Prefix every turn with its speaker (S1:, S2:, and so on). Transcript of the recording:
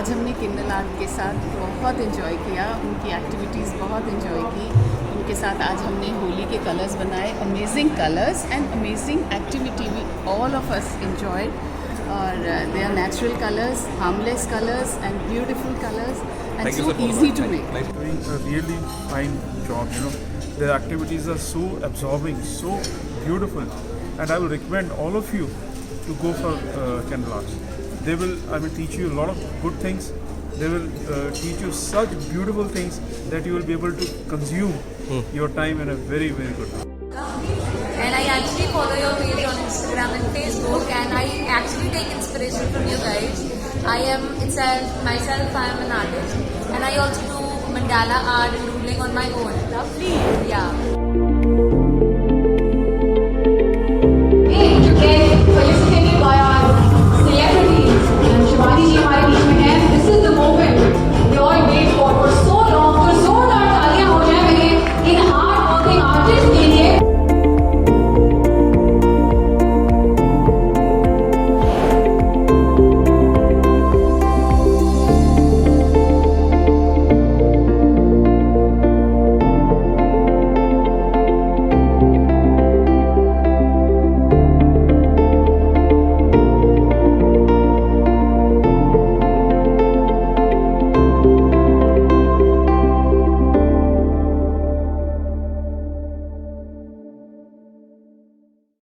S1: आज हमने Kindle art के साथ बहुत इन्जॉय किया, उनकी एक्टिविटीज़ बहुत इन्जॉय की। उनके साथ आज हमने होली के कलर्स बनाए, amazing colours and amazing activity we all of us enjoyed. और they are natural colours, harmless colours and beautiful colours and so easy to make.
S2: Doing a really fine job, Their activities are so absorbing, so beautiful, and I will recommend all of you to go for Kindle Arts. They will, teach you a lot of good things. They will teach you such beautiful things that you will be able to consume your time in a very, very good way.
S3: And I actually follow your page on Instagram and Facebook, and I actually take inspiration from you guys. I am an artist, and I also do mandala art and doodling on my own.
S1: Lovely.
S3: Yeah.